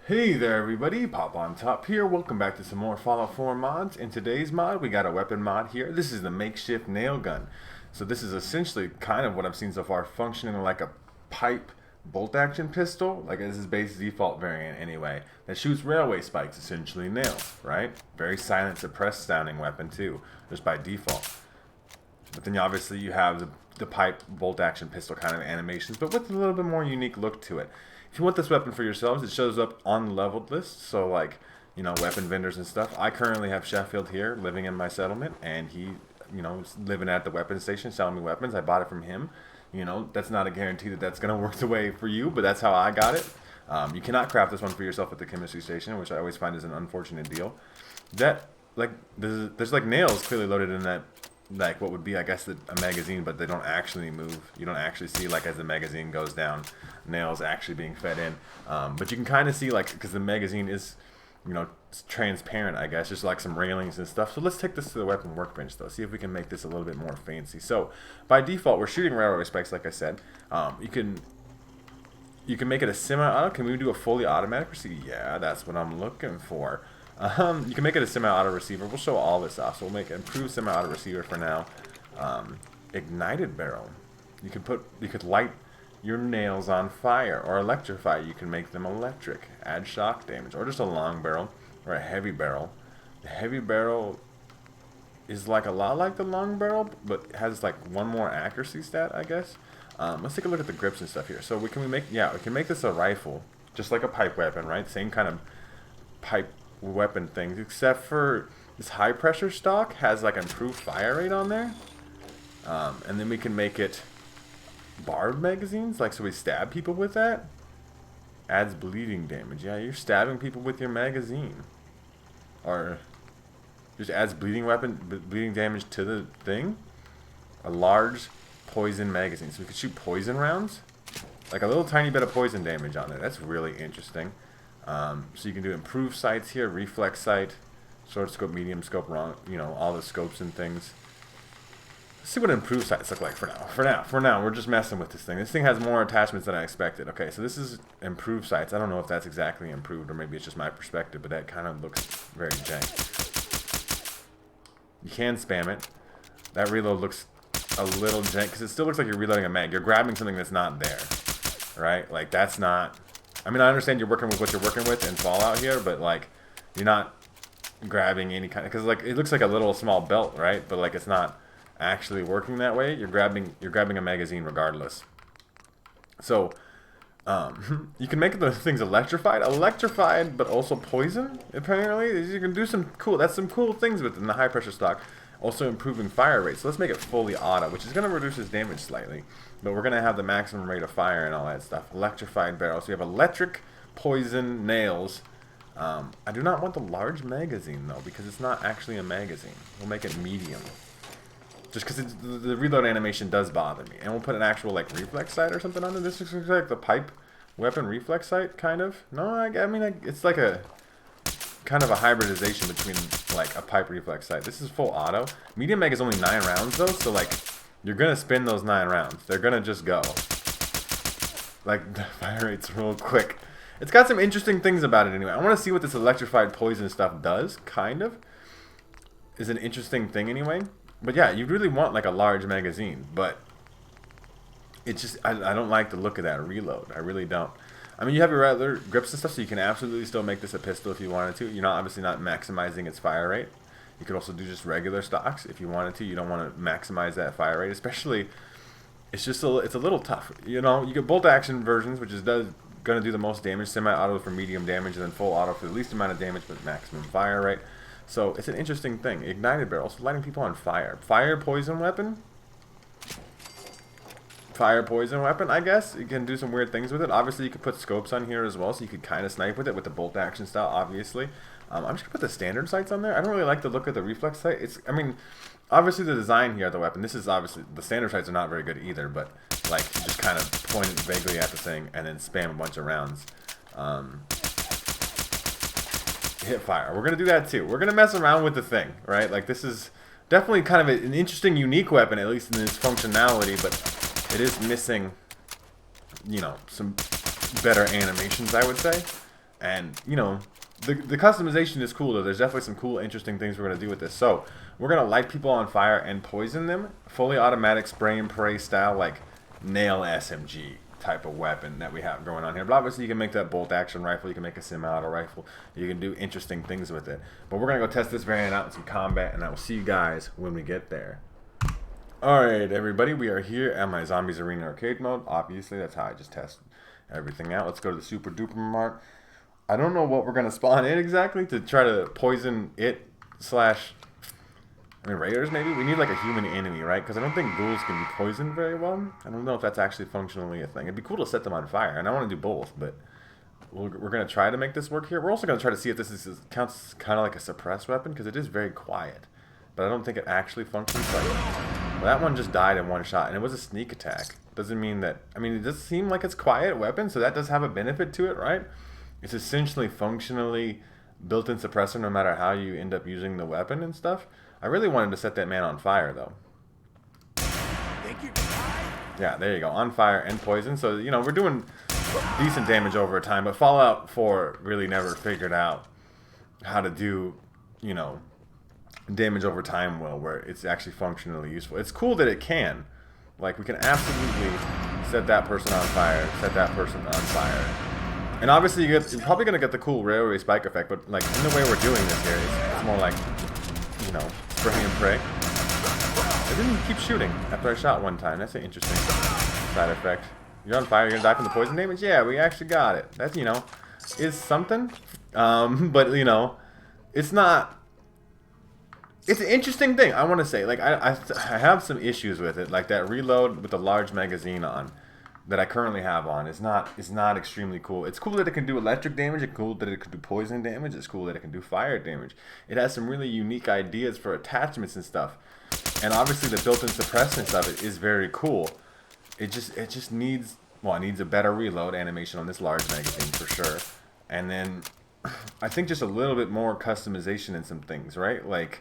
Hey there everybody, Popontop here. Welcome back to some more Fallout 4 mods. In today's mod, we got a weapon mod here. This is the Makeshift Nail Gun. So this is essentially kind of what I've seen so far, functioning like a pipe bolt action pistol. Like this is base default variant anyway. That shoots railway spikes, essentially nails, right? Very silent, suppressed sounding weapon too, just by default. But then obviously you have the pipe bolt action pistol kind of animations, but with a little bit more unique look to it. If you want this weapon for yourselves, it shows up on the leveled list. So like, you know, weapon vendors and stuff. I currently have Sheffield here living in my settlement, and he, you know, is living at the weapon station selling me weapons. I bought it from him. You know, that's not a guarantee that that's going to work the way for you, but that's how I got it. You cannot craft this one for yourself at the chemistry station, which I always find is an unfortunate deal. That, like, there's like nails clearly loaded in that, like what would be, I guess, a magazine, but they don't actually move. You don't actually see, like, as the magazine goes down, nails actually being fed in. But you can kind of see, like, because the magazine is, you know, it's transparent, I guess, just like some railings and stuff. So let's take this to the weapon workbench, though, see if we can make this a little bit more fancy. So by default, we're shooting railway spikes, like I said. You can make it a semi-auto. Can we do a fully automatic receiver? Yeah, that's what I'm looking for. You can make it a semi-auto receiver. We'll show all this off. So we'll make an improved semi-auto receiver for now. Ignited barrel. You could light your nails on fire or electrify. You can make them electric. Add shock damage, or just a long barrel or a heavy barrel. The heavy barrel is like a lot like the long barrel, but has like one more accuracy stat, I guess. Let's take a look at the grips and stuff here. So we can make this a rifle, just like a pipe weapon, right? Same kind of pipe weapon things, except for this high pressure stock has like improved fire rate on there. And then we can make it barbed magazines, like so we stab people with that. Adds bleeding damage. Yeah, you're stabbing people with your magazine. Or just adds bleeding damage to the thing. A large poison magazine. So we could shoot poison rounds. Like a little tiny bit of poison damage on there. That's really interesting. So you can do improved sights here, reflex sight, short scope, medium scope, you know, all the scopes and things. Let's see what improved sights look like for now. For now, we're just messing with this thing. This thing has more attachments than I expected. Okay, so this is improved sights. I don't know if that's exactly improved, or maybe it's just my perspective, but that kind of looks very jank. You can spam it. That reload looks a little jank, because it still looks like you're reloading a mag. You're grabbing something that's not there, right? Like, that's not... I mean, I understand you're working with what you're working with in Fallout here, but like, you're not grabbing any kind of, because like it looks like a little small belt, right? But like it's not actually working that way. You're grabbing a magazine regardless. So, you can make the things electrified, but also poison. Apparently, you can do some cool. That's some cool things within the high pressure stock. Also improving fire rate. So let's make it fully auto, which is going to reduce his damage slightly. But we're going to have the maximum rate of fire and all that stuff. Electrified barrel. So you have electric, poison, nails. I do not want the large magazine, though, because it's not actually a magazine. We'll make it medium. Just because the reload animation does bother me. And we'll put an actual, like, reflex sight or something on it. This looks like the pipe weapon reflex sight, kind of. No, I mean, it's like a... kind of a hybridization between like a pipe reflex sight. This is full auto. Medium mag is only 9 rounds though, so like you're gonna spin those 9 rounds. They're gonna just go. Like the fire rate's real quick. It's got some interesting things about it anyway. I want to see what this electrified poison stuff does. Kind of is an interesting thing anyway. But yeah, you really want like a large magazine, but it's just I don't like the look of that reload. I really don't. I mean, you have your other grips and stuff, so you can absolutely still make this a pistol if you wanted to. You're obviously not maximizing its fire rate. You could also do just regular stocks if you wanted to. You don't want to maximize that fire rate, especially. It's just it's a little tough. You know, you get bolt action versions, which is going to do the most damage. Semi-auto for medium damage, and then full auto for the least amount of damage but maximum fire rate. So it's an interesting thing. Ignited barrel, so lighting people on fire. Fire poison weapon. Fire poison weapon, I guess. You can do some weird things with it. Obviously, you could put scopes on here as well, so you could kind of snipe with it with the bolt action style, obviously. I'm just going to put the standard sights on there. I don't really like the look of the reflex sight. I mean, obviously the design here of the weapon, this is obviously, the standard sights are not very good either, but like, you just kind of point it vaguely at the thing and then spam a bunch of rounds. Hit fire. We're going to do that too. We're going to mess around with the thing, right? Like, this is definitely kind of an interesting, unique weapon, at least in its functionality, but it is missing, you know, some better animations, I would say. And, you know, the customization is cool, though. There's definitely some cool, interesting things we're going to do with this. So, we're going to light people on fire and poison them. Fully automatic spray and pray style, like nail SMG type of weapon that we have going on here. But obviously, you can make that bolt action rifle. You can make a semi-auto rifle. You can do interesting things with it. But we're going to go test this variant out in some combat, and I will see you guys when we get there. Alright, everybody. We are here at my Zombies Arena arcade mode. Obviously, that's how I just test everything out. Let's go to the Super Duper Mart. I don't know what we're going to spawn in exactly to try to poison it slash, I mean, raiders maybe? We need like a human enemy, right? Because I don't think ghouls can be poisoned very well. I don't know if that's actually functionally a thing. It'd be cool to set them on fire, and I want to do both, but we're going to try to make this work here. We're also going to try to see if this counts kind of like a suppress weapon, because it is very quiet. But I don't think it actually functions like it. Well, that one just died in one shot, and it was a sneak attack. Doesn't mean that, I mean, it does seem like it's quiet weapon, so that does have a benefit to it, right? It's essentially functionally built-in suppressor no matter how you end up using the weapon and stuff. I really wanted to set that man on fire, though. Yeah, there you go. On fire and poison. So, you know, we're doing decent damage over time, but Fallout 4 really never figured out how to do, you know, damage over time well, where it's actually functionally useful. It's cool that it can. Like, we can absolutely set that person on fire, set that person on fire. And obviously, you're probably going to get the cool railway spike effect, but like in the way we're doing this here, it's more like, you know, spray and pray. It didn't keep shooting after I shot one time. That's an interesting side effect. You're on fire, you're going to die from the poison damage? Yeah, we actually got it. That's, you know, is something. But, you know, it's not... It's an interesting thing, I want to say. Like, I have some issues with it. Like, that reload with the large magazine on that I currently have on is not extremely cool. It's cool that it can do electric damage. It's cool that it can do poison damage. It's cool that it can do fire damage. It has some really unique ideas for attachments and stuff. And obviously the built-in suppressant stuff is very cool. It just needs, well, it needs a better reload animation on this large magazine for sure. And then I think just a little bit more customization in some things, right? Like,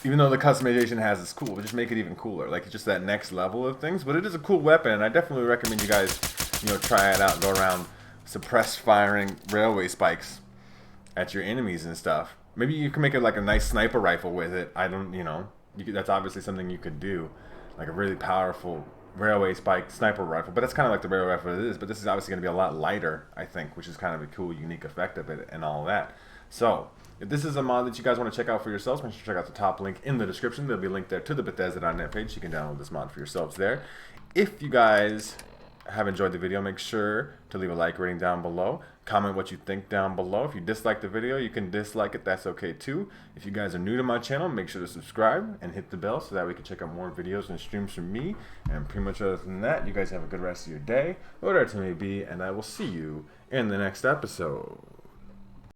even though the customization has is cool, but just make it even cooler. Like, it's just that next level of things. But it is a cool weapon, and I definitely recommend you guys, you know, try it out. Go around suppress firing railway spikes at your enemies and stuff. Maybe you can make it like a nice sniper rifle with it. I don't, you know, that's obviously something you could do. Like a really powerful railway spike sniper rifle. But that's kind of like the railway rifle it is. But this is obviously going to be a lot lighter, I think, which is kind of a cool, unique effect of it and all that. So, if this is a mod that you guys want to check out for yourselves, make sure to check out the top link in the description. There'll be a link there to the Bethesda.net page. You can download this mod for yourselves there. If you guys have enjoyed the video, make sure to leave a like rating down below. Comment what you think down below. If you dislike the video, you can dislike it. That's okay too. If you guys are new to my channel, make sure to subscribe and hit the bell so that we can check out more videos and streams from me. And pretty much other than that, you guys have a good rest of your day, whatever it may be, and I will see you in the next episode.